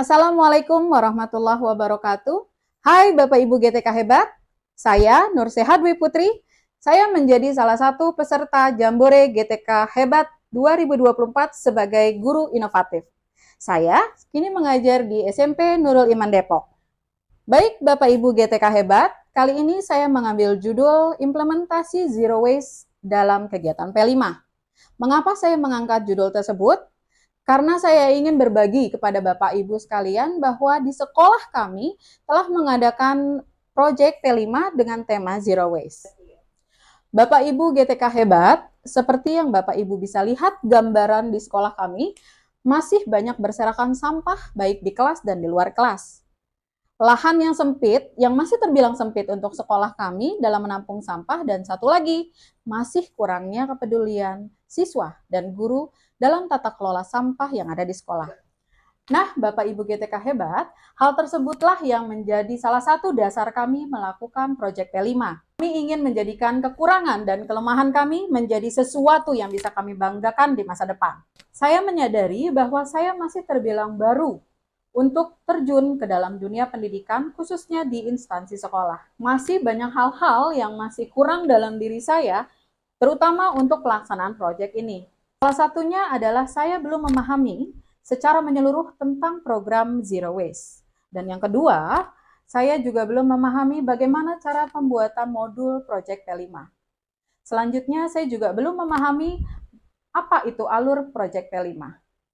Assalamualaikum warahmatullahi wabarakatuh. Hai Bapak Ibu GTK hebat, saya Nur Sehat Dwi Putri. Saya menjadi salah satu peserta Jambore GTK Hebat 2024 sebagai guru inovatif. Saya kini mengajar di SMP Nurul Iman Depok. Baik Bapak Ibu GTK hebat, kali ini saya mengambil judul implementasi Zero Waste dalam kegiatan P5. Mengapa saya mengangkat judul tersebut? Karena saya ingin berbagi kepada Bapak Ibu sekalian bahwa di sekolah kami telah mengadakan proyek P5 dengan tema Zero Waste. Bapak Ibu GTK hebat, seperti yang Bapak Ibu bisa lihat gambaran di sekolah kami, masih banyak berserakan sampah baik di kelas dan di luar kelas. Lahan yang sempit, yang masih terbilang sempit untuk sekolah kami dalam menampung sampah, dan satu lagi, masih kurangnya kepedulian siswa dan guru dalam tata kelola sampah yang ada di sekolah. Nah, Bapak Ibu GTK hebat, hal tersebutlah yang menjadi salah satu dasar kami melakukan proyek P5. Kami ingin menjadikan kekurangan dan kelemahan kami menjadi sesuatu yang bisa kami banggakan di masa depan. Saya menyadari bahwa saya masih terbilang baru untuk terjun ke dalam dunia pendidikan, khususnya di instansi sekolah. Masih banyak hal-hal yang masih kurang dalam diri saya, terutama untuk pelaksanaan proyek ini. Salah satunya adalah saya belum memahami secara menyeluruh tentang program Zero Waste. Dan yang kedua, saya juga belum memahami bagaimana cara pembuatan modul proyek P5. Selanjutnya, saya juga belum memahami apa itu alur proyek P5.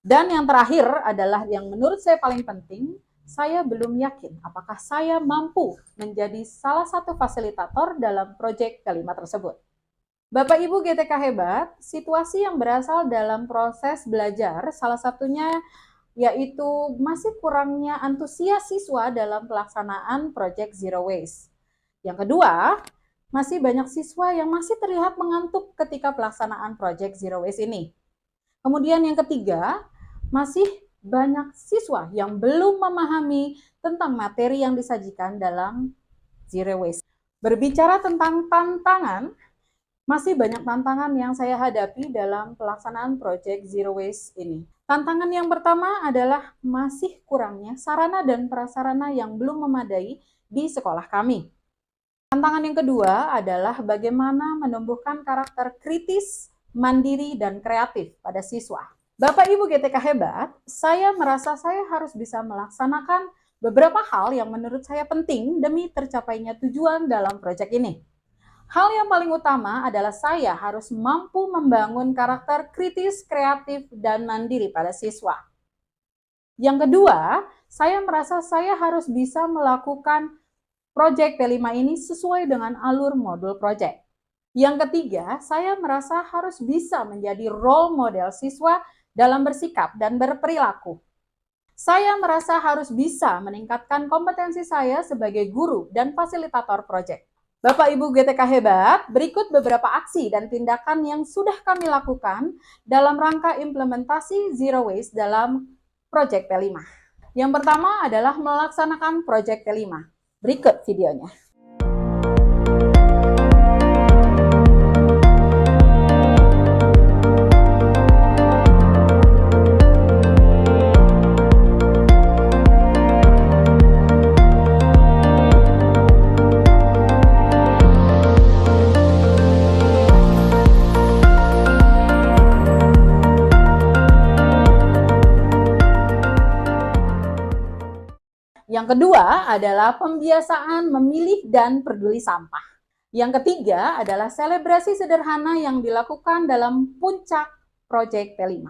Dan yang terakhir adalah yang menurut saya paling penting, saya belum yakin apakah saya mampu menjadi salah satu fasilitator dalam proyek P5 tersebut. Bapak Ibu GTK hebat, situasi yang berasal dalam proses belajar salah satunya yaitu masih kurangnya antusias siswa dalam pelaksanaan proyek Zero Waste. Yang kedua, masih banyak siswa yang masih terlihat mengantuk ketika pelaksanaan proyek Zero Waste ini. Kemudian yang ketiga, masih banyak siswa yang belum memahami tentang materi yang disajikan dalam Zero Waste. Berbicara tentang tantangan, masih banyak tantangan yang saya hadapi dalam pelaksanaan proyek Zero Waste ini. Tantangan yang pertama adalah masih kurangnya sarana dan prasarana yang belum memadai di sekolah kami. Tantangan yang kedua adalah bagaimana menumbuhkan karakter kritis, mandiri, dan kreatif pada siswa. Bapak Ibu GTK hebat, saya merasa saya harus bisa melaksanakan beberapa hal yang menurut saya penting demi tercapainya tujuan dalam proyek ini. Hal yang paling utama adalah saya harus mampu membangun karakter kritis, kreatif, dan mandiri pada siswa. Yang kedua, saya merasa saya harus bisa melakukan proyek P5 ini sesuai dengan alur modul proyek. Yang ketiga, saya merasa harus bisa menjadi role model siswa dalam bersikap dan berperilaku. Saya merasa harus bisa meningkatkan kompetensi saya sebagai guru dan fasilitator proyek. Bapak Ibu GTK hebat, berikut beberapa aksi dan tindakan yang sudah kami lakukan dalam rangka implementasi Zero Waste dalam proyek P5. Yang pertama adalah melaksanakan proyek P5. Berikut videonya. Yang kedua adalah pembiasaan memilih dan peduli sampah. Yang ketiga adalah selebrasi sederhana yang dilakukan dalam puncak proyek P5.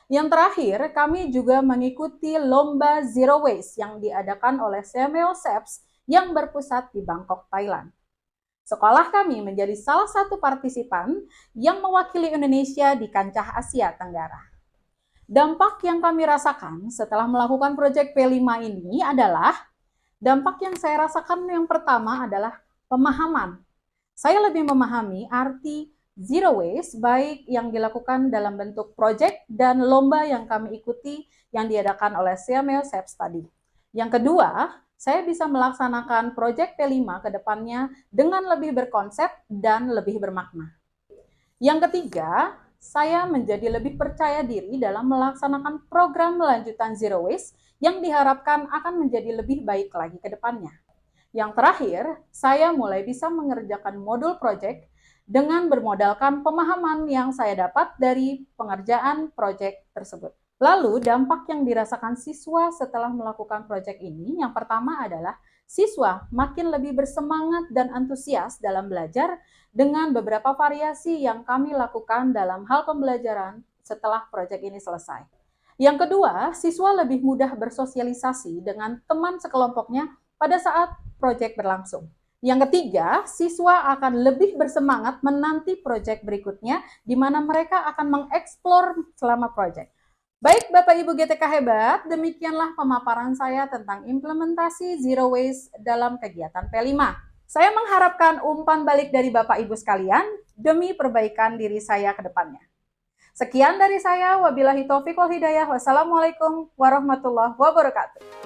Yang terakhir, kami juga mengikuti lomba Zero Waste yang diadakan oleh CMO SEPS yang berpusat di Bangkok, Thailand. Sekolah kami menjadi salah satu partisipan yang mewakili Indonesia di kancah Asia Tenggara. Dampak yang kami rasakan setelah melakukan proyek P5 ini adalah, dampak yang saya rasakan yang pertama adalah pemahaman. Saya lebih memahami arti Zero Waste baik yang dilakukan dalam bentuk proyek dan lomba yang kami ikuti yang diadakan oleh CMO SEPS tadi. Yang kedua, saya bisa melaksanakan proyek P5 ke depannya dengan lebih berkonsep dan lebih bermakna. Yang ketiga, saya menjadi lebih percaya diri dalam melaksanakan program lanjutan Zero Waste yang diharapkan akan menjadi lebih baik lagi ke depannya. Yang terakhir, saya mulai bisa mengerjakan modul project dengan bermodalkan pemahaman yang saya dapat dari pengerjaan project tersebut. Lalu, dampak yang dirasakan siswa setelah melakukan project ini, yang pertama adalah siswa makin lebih bersemangat dan antusias dalam belajar dengan beberapa variasi yang kami lakukan dalam hal pembelajaran setelah proyek ini selesai. Yang kedua, siswa lebih mudah bersosialisasi dengan teman sekelompoknya pada saat proyek berlangsung. Yang ketiga, siswa akan lebih bersemangat menanti proyek berikutnya, di mana mereka akan mengeksplor selama proyek. Baik Bapak Ibu GTK hebat, demikianlah pemaparan saya tentang implementasi Zero Waste dalam kegiatan P5. Saya mengharapkan umpan balik dari Bapak Ibu sekalian demi perbaikan diri saya ke depannya. Sekian dari saya, wabillahi taufiq wal hidayah, wassalamualaikum warahmatullahi wabarakatuh.